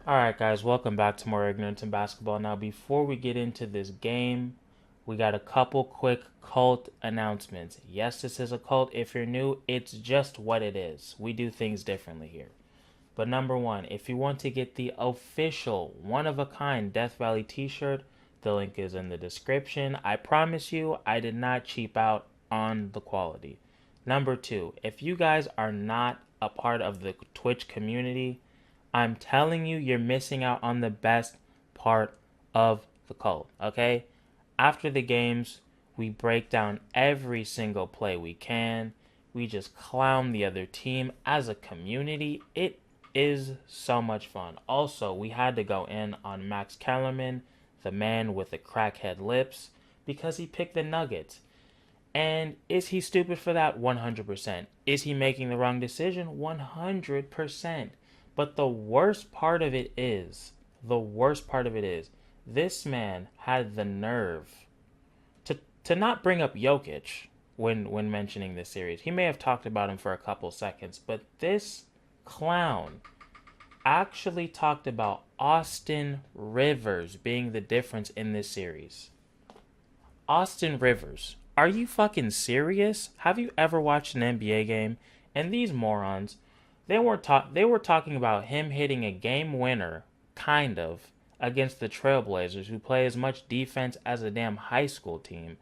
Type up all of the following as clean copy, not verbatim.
Alright, guys, welcome back to more Ignorance in Basketball. Now, before we get into this game, we got a couple quick cult announcements. Yes, this is a cult. If you're new, it's just what it is. We do things differently here. But number one, if you want to get the official, one of a kind Death Valley t shirt, the link is in the description. I promise you, I did not cheap out on the quality. Number two, if you guys are not a part of the Twitch community, I'm telling you, you're missing out on the best part of the cult, okay? After the games, we break down every single play we can. We just clown the other team as a community. It is so much fun. Also, we had to go in on Max Kellerman, the man with the crackhead lips, because he picked the Nuggets. And is he stupid for that? 100%. Is he making the wrong decision? 100%. But the worst part of it is, this man had the nerve to not bring up Jokic when mentioning this series. He may have talked about him for a couple seconds, but this clown actually talked about Austin Rivers being the difference in this series. Austin Rivers. Are you fucking serious? Have you ever watched an NBA game? And these morons, they were talking about him hitting a game winner, kind of, against the Trailblazers, who play as much defense as a damn high school team.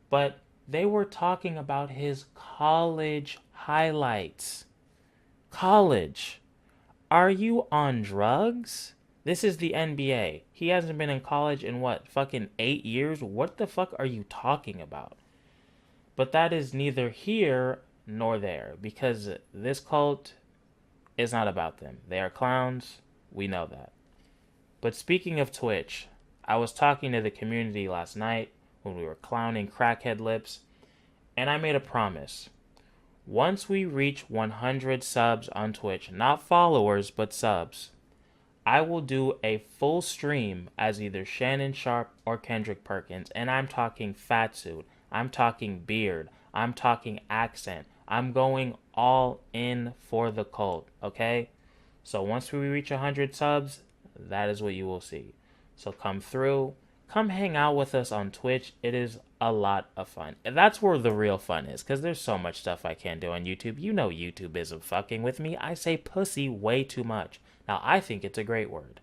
But they were talking about his college highlights. College. Are you on drugs? This is the NBA. He hasn't been in college in what, fucking 8 years? What the fuck are you talking about? But that is neither here nor there, because this cult is not about them. They are clowns. We know that. But speaking of Twitch, I was talking to the community last night when we were clowning crackhead lips, and I made a promise. Once we reach 100 subs on Twitch, not followers, but subs, I will do a full stream as either Shannon Sharp or Kendrick Perkins, and I'm talking fat suit, I'm talking beard, I'm talking accent. I'm going all in for the cult, okay? So once we reach 100 subs, that is what you will see. So come through, come hang out with us on Twitch. It is a lot of fun. And that's where the real fun is, because there's so much stuff I can't do on YouTube. You know YouTube isn't fucking with me. I say pussy way too much. Now, I think it's a great word.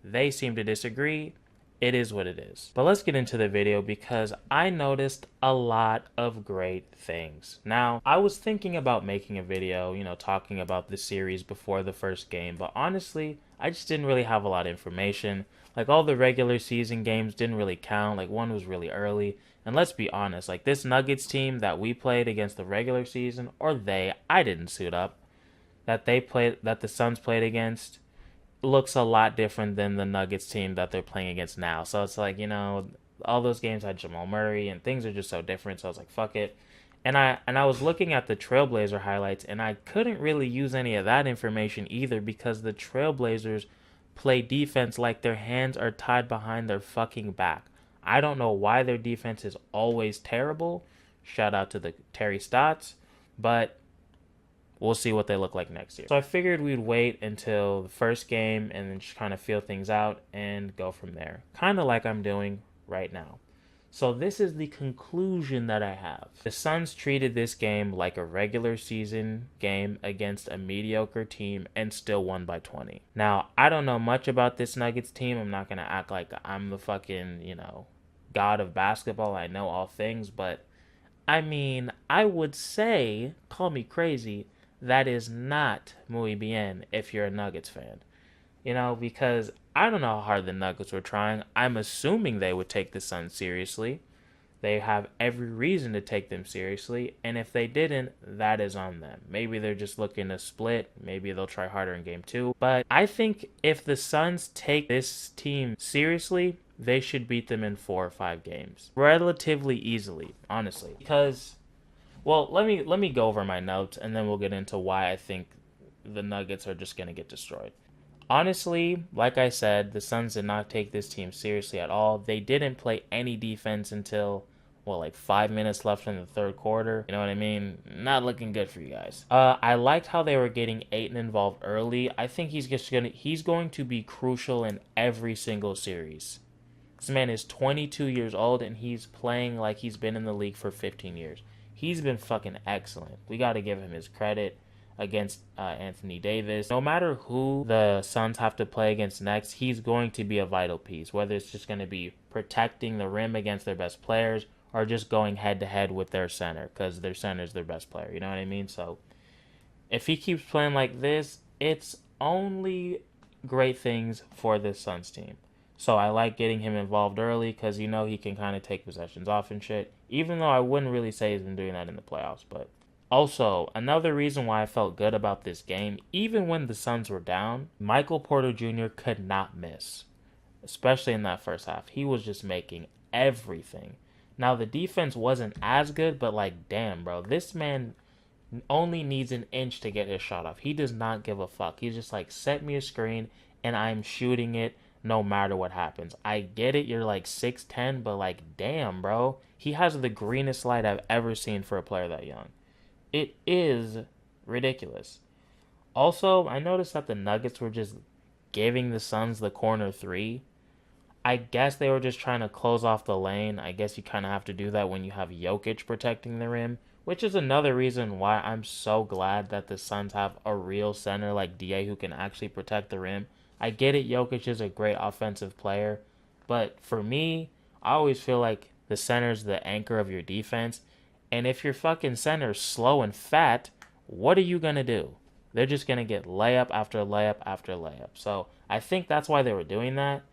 They seem to disagree. It is what it is. But let's get into the video because I noticed a lot of great things. Now, I was thinking about making a video, talking about the series before the first game, but honestly, I just didn't really have a lot of information. Like, all the regular season games didn't really count. Like, one was really early. And let's be honest, like, this Nuggets team that we played against the regular season, I didn't suit up, that the Suns played against, looks a lot different than the Nuggets team that they're playing against now. So it's like, all those games had Jamal Murray and things are just so different. So I was like, fuck it. And I was looking at the Trailblazer highlights and I couldn't really use any of that information either because the Trailblazers play defense like their hands are tied behind their fucking back. I don't know why their defense is always terrible. Shout out to the Terry Stotts, but we'll see what they look like next year. So I figured we'd wait until the first game and then just kind of feel things out and go from there. Kind of like I'm doing right now. So this is the conclusion that I have. The Suns treated this game like a regular season game against a mediocre team and still won by 20. Now, I don't know much about this Nuggets team. I'm not going to act like I'm the fucking, god of basketball. I know all things, but I mean, I would say, call me crazy, that is not muy bien if you're a Nuggets fan. Because I don't know how hard the Nuggets were trying. I'm assuming they would take the Suns seriously. They have every reason to take them seriously, and if they didn't, that is on them. Maybe they're just looking to split. Maybe they'll try harder in game two. But I think if the Suns take this team seriously, they should beat them in 4 or 5 games relatively easily, honestly. Because, well, let me go over my notes, and then we'll get into why I think the Nuggets are just going to get destroyed. Honestly, like I said, the Suns did not take this team seriously at all. They didn't play any defense until like 5 minutes left in the third quarter. You know what I mean? Not looking good for you guys. I liked how they were getting Ayton involved early. I think he's going to be crucial in every single series. This man is 22 years old and he's playing like he's been in the league for 15 years. He's been fucking excellent. We got to give him his credit against Anthony Davis. No matter who the Suns have to play against next, he's going to be a vital piece. Whether it's just going to be protecting the rim against their best players or just going head to head with their center because their center is their best player. You know what I mean? So if he keeps playing like this, it's only great things for this Suns team. So I like getting him involved early because he can kind of take possessions off and shit. Even though I wouldn't really say he's been doing that in the playoffs. But also, another reason why I felt good about this game, even when the Suns were down, Michael Porter Jr. could not miss. Especially in that first half. He was just making everything. Now, the defense wasn't as good, but damn, bro. This man only needs an inch to get his shot off. He does not give a fuck. He's just set me a screen, and I'm shooting it no matter what happens. I get it, you're 6'10", but damn, bro. He has the greenest light I've ever seen for a player that young. It is ridiculous. Also, I noticed that the Nuggets were just giving the Suns the corner three. I guess they were just trying to close off the lane. I guess you kind of have to do that when you have Jokic protecting the rim, which is another reason why I'm so glad that the Suns have a real center like DA who can actually protect the rim. I get it, Jokic is a great offensive player, but for me, I always feel like the center's the anchor of your defense, and if your fucking center's slow and fat, what are you going to do? They're just going to get layup after layup after layup. So I think that's why they were doing that.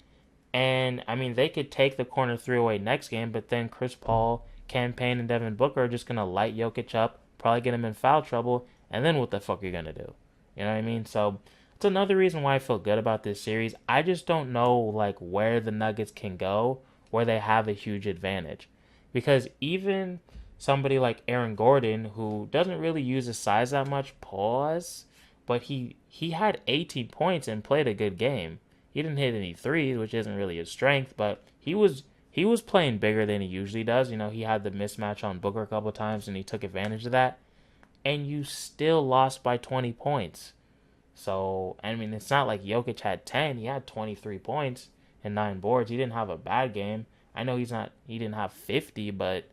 And, I mean, they could take the corner three away next game, but then Chris Paul, Cam Payne, and Devin Booker are just going to light Jokic up, probably get him in foul trouble, and then what the fuck are you going to do? You know what I mean? So it's another reason why I feel good about this series. I just don't know, where the Nuggets can go, where they have a huge advantage. Because even somebody like Aaron Gordon, who doesn't really use his size that much, but he had 18 points and played a good game. He didn't hit any threes, which isn't really his strength, but he was playing bigger than he usually does. He had the mismatch on Booker a couple of times, and he took advantage of that. And you still lost by 20 points. So, I mean, it's not like Jokic had 10. He had 23 points and 9 boards. He didn't have a bad game. I know he didn't have 50, but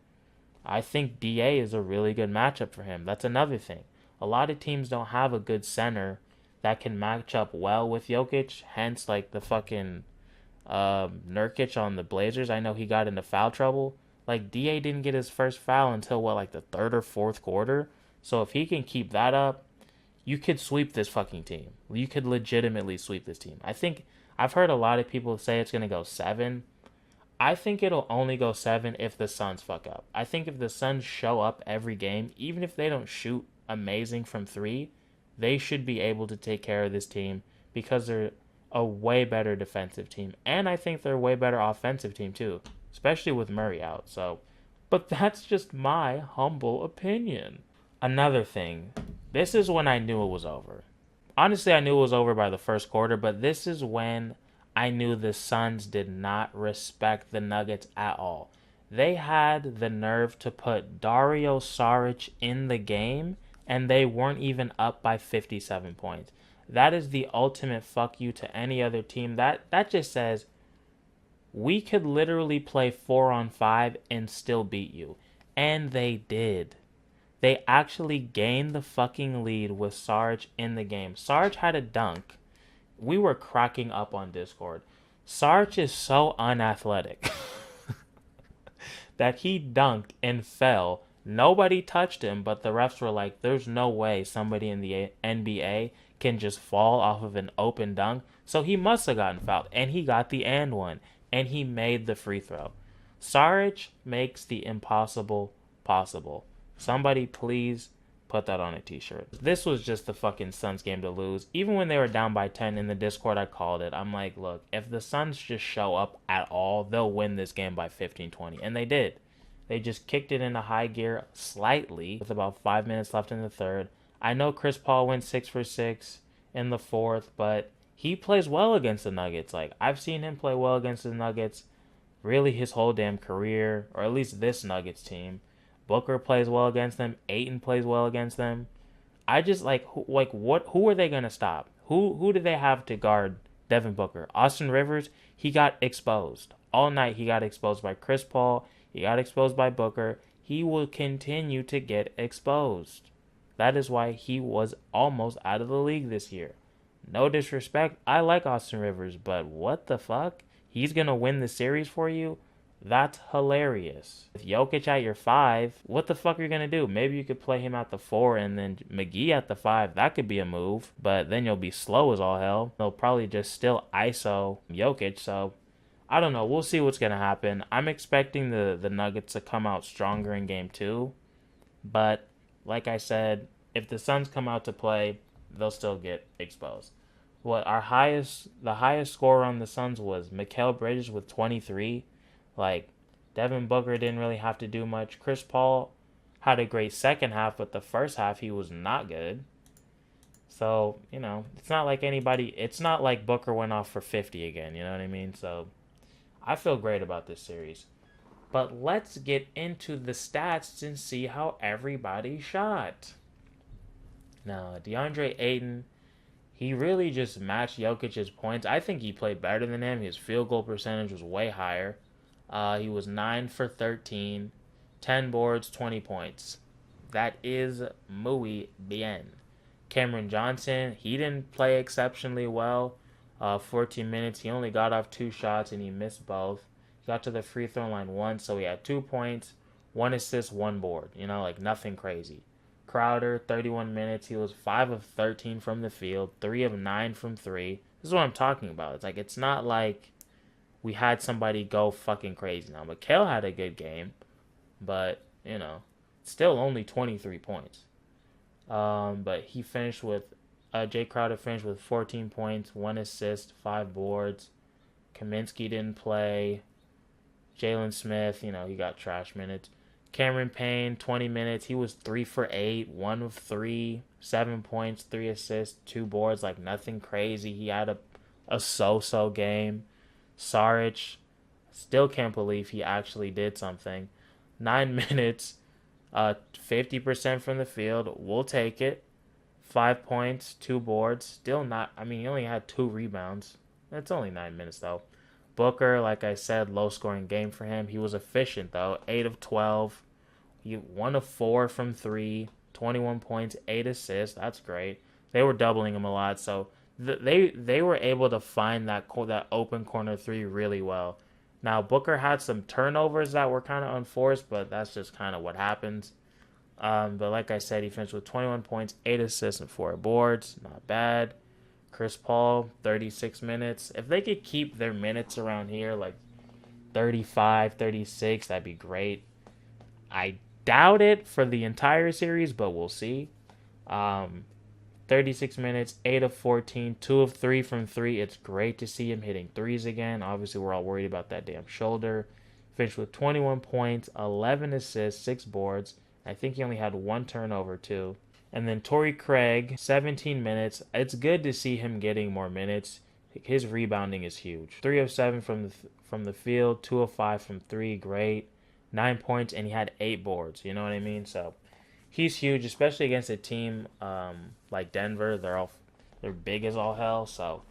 I think DA is a really good matchup for him. That's another thing. A lot of teams don't have a good center that can match up well with Jokic. Hence, the fucking Nurkic on the Blazers. I know he got into foul trouble. DA didn't get his first foul until, the third or fourth quarter. So if he can keep that up, you could sweep this fucking team. You could legitimately sweep this team. I think I've heard a lot of people say it's going to go 7. I think it'll only go 7 if the Suns fuck up. I think if the Suns show up every game, even if they don't shoot amazing from 3, they should be able to take care of this team because they're a way better defensive team. And I think they're a way better offensive team too, especially with Murray out. But that's just my humble opinion. Another thing, this is when I knew it was over. Honestly, I knew it was over by the first quarter, but this is when I knew the Suns did not respect the Nuggets at all. They had the nerve to put Dario Saric in the game, and they weren't even up by 57 points. That is the ultimate fuck you to any other team. That just says we could literally play 4-on-5 and still beat you. And they did. They actually gained the fucking lead with Saric in the game. Saric had a dunk. We were cracking up on Discord. Saric is so unathletic that he dunked and fell. Nobody touched him, but the refs were like, there's no way somebody in the NBA can just fall off of an open dunk. So he must have gotten fouled. And he got the and one. And he made the free throw. Saric makes the impossible possible. Somebody please put that on a t-shirt. This was just the fucking Suns game to lose. Even when they were down by 10 in the Discord, I called it. I'm like, look, if the Suns just show up at all, they'll win this game by 15-20. And they did. They just kicked it into high gear slightly with about 5 minutes left in the third. I know Chris Paul went 6 for 6 in the fourth, but he plays well against the Nuggets. I've seen him play well against the Nuggets. really his whole damn career, or at least this Nuggets team. Booker plays well against them. Ayton plays well against them. I just like what? Who are they gonna stop? Who do they have to guard Devin Booker? Austin Rivers. He got exposed all night. He got exposed by Chris Paul. He got exposed by Booker. He will continue to get exposed. That is why he was almost out of the league this year. No disrespect. I like Austin Rivers, but what the fuck? He's gonna win the series for you? That's hilarious. With Jokic at your 5, what the fuck are you going to do? Maybe you could play him at the 4 and then McGee at the 5. That could be a move, but then you'll be slow as all hell. They'll probably just still ISO Jokic, so I don't know. We'll see what's going to happen. I'm expecting the Nuggets to come out stronger in game 2, but like I said, if the Suns come out to play, they'll still get exposed. The highest score on the Suns was Mikal Bridges with 23. Like, Devin Booker didn't really have to do much. Chris Paul had a great second half, but the first half he was not good. So, it's not like Booker went off for 50 again, you know what I mean? So, I feel great about this series. But let's get into the stats and see how everybody shot. Now, DeAndre Ayton, he really just matched Jokic's points. I think he played better than him. His field goal percentage was way higher. He was 9 for 13, 10 boards, 20 points. That is muy bien. Cameron Johnson, he didn't play exceptionally well. 14 minutes, he only got off 2 shots and he missed both. He got to the free throw line once, so he had 2 points, 1 assist, 1 board. Like nothing crazy. Crowder, 31 minutes, he was 5 of 13 from the field, 3 of 9 from 3. This is what I'm talking about. It's not like we had somebody go fucking crazy. Now, Mikal had a good game, but, still only 23 points. But he finished with, Jay Crowder finished with 14 points, 1 assist, 5 boards. Kaminsky didn't play. Jalen Smith, he got trash minutes. Cameron Payne, 20 minutes. He was 3 for 8, 1 of 3, 7 points, 3 assists, 2 boards, nothing crazy. He had a so-so game. Saric, still can't believe he actually did something. 9 minutes, 50% from the field. We'll take it. 5 points, 2 boards. Still not, he only had 2 rebounds. It's only 9 minutes, though. Booker, like I said, low-scoring game for him. He was efficient, though. 8 of 12. He 1 of 4 from 3. 21 points, 8 assists. That's great. They were doubling him a lot, so they were able to find that open corner 3 really well. Now, Booker had some turnovers that were kind of unforced, but that's just kind of what happens. But like I said, he finished with 21 points, 8 assists, and 4 boards. Not bad. Chris Paul, 36 minutes. If they could keep their minutes around here, 35, 36, that'd be great. I doubt it for the entire series, but we'll see. 36 minutes, 8 of 14, 2 of 3 from 3. It's great to see him hitting threes again. Obviously, we're all worried about that damn shoulder. Finished with 21 points, 11 assists, 6 boards. I think he only had 1 turnover, too. And then Torrey Craig, 17 minutes. It's good to see him getting more minutes. His rebounding is huge. 3 of 7 from the field, 2 of 5 from 3. Great. 9 points, and he had 8 boards. You know what I mean? So he's huge, especially against a team like Denver. They're big as all hell, so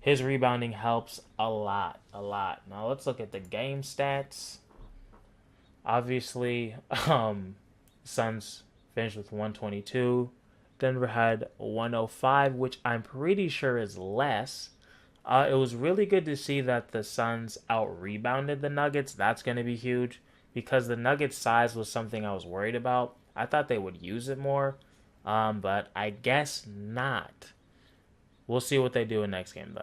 his rebounding helps a lot. Now let's look at the game stats. Obviously, Suns finished with 122. Denver had 105, which I'm pretty sure is less. It was really good to see that the Suns out-rebounded the Nuggets. That's going to be huge because the Nuggets' size was something I was worried about. I thought they would use it more, but I guess not. We'll see what they do in next game,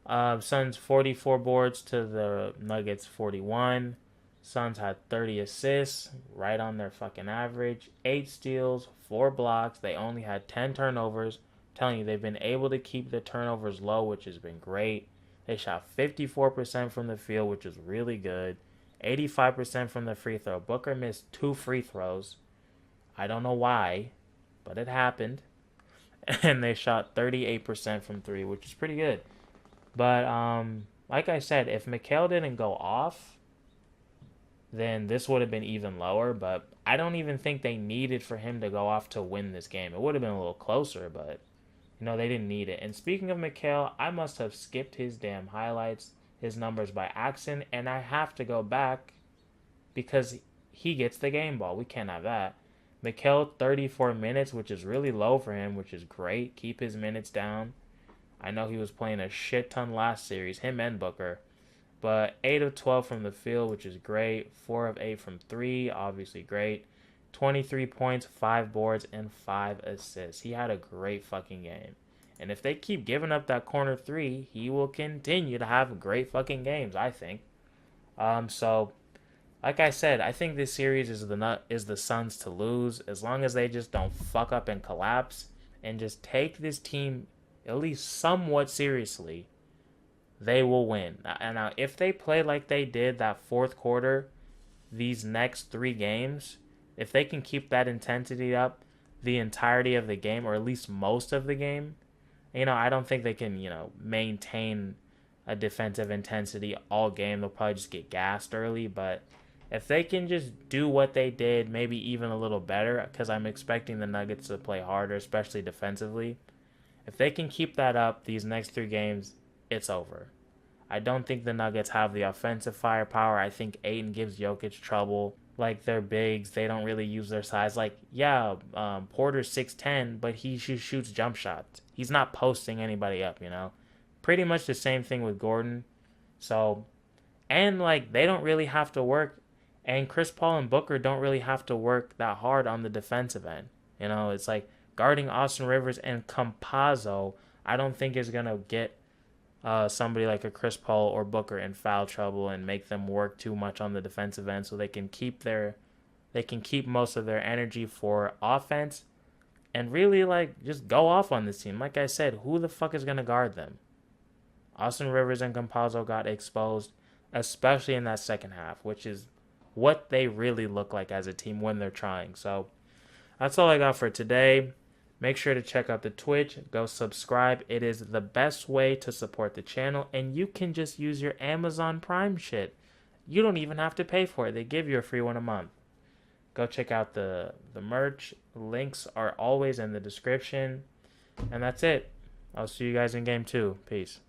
though, Suns 44 boards to the Nuggets 41. Suns had 30 assists, right on their fucking average. 8 steals, 4 blocks. They only had 10 turnovers. I'm telling you, they've been able to keep the turnovers low, which has been great. They shot 54% from the field, which is really good. 85% from the free throw. Booker missed 2 free throws. I don't know why, but it happened. And they shot 38% from 3, which is pretty good. But Like I said, if Mikal didn't go off, then this would have been even lower. But I don't even think they needed for him to go off to win this game. It would have been a little closer, but they didn't need it. And speaking of Mikal, I must have skipped his damn highlights, his numbers by accident, and I have to go back because he gets the game ball. We can't have that. Mikal, 34 minutes, which is really low for him, which is great. Keep his minutes down. I know he was playing a shit ton last series, him and Booker. But 8 of 12 from the field, which is great. 4 of 8 from 3, obviously great. 23 points, 5 boards, and 5 assists. He had a great fucking game. And if they keep giving up that corner 3, he will continue to have great fucking games, I think. So like I said, I think this series is the Suns to lose as long as they just don't fuck up and collapse and just take this team at least somewhat seriously. They will win. And now, if they play like they did that fourth quarter, these next 3 games, if they can keep that intensity up the entirety of the game, or at least most of the game, I don't think they can, maintain a defensive intensity all game. They'll probably just get gassed early. But if they can just do what they did, maybe even a little better, because I'm expecting the Nuggets to play harder, especially defensively. If they can keep that up these next 3 games, it's over. I don't think the Nuggets have the offensive firepower. I think Ayton gives Jokic trouble. Like, their bigs, they don't really use their size. Like, yeah, Porter's 6'10", but he shoots jump shots. He's not posting anybody up, Pretty much the same thing with Gordon. So, and, like, they don't really have to work. And Chris Paul and Booker don't really have to work that hard on the defensive end. It's like guarding Austin Rivers and Campazzo, I don't think is going to get somebody like a Chris Paul or Booker in foul trouble and make them work too much on the defensive end, so they can keep most of their energy for offense and really like just go off on this team. Like I said, who the fuck is gonna guard them? Austin Rivers and Campazzo got exposed, especially in that second half, which is what they really look like as a team when they're trying. So that's all I got for today. Make sure to check out the Twitch. Go subscribe. It is the best way to support the channel. And you can just use your Amazon Prime shit. You don't even have to pay for it. They give you a free one a month. Go check out the merch. Links are always in the description. And that's it. I'll see you guys in game 2. Peace.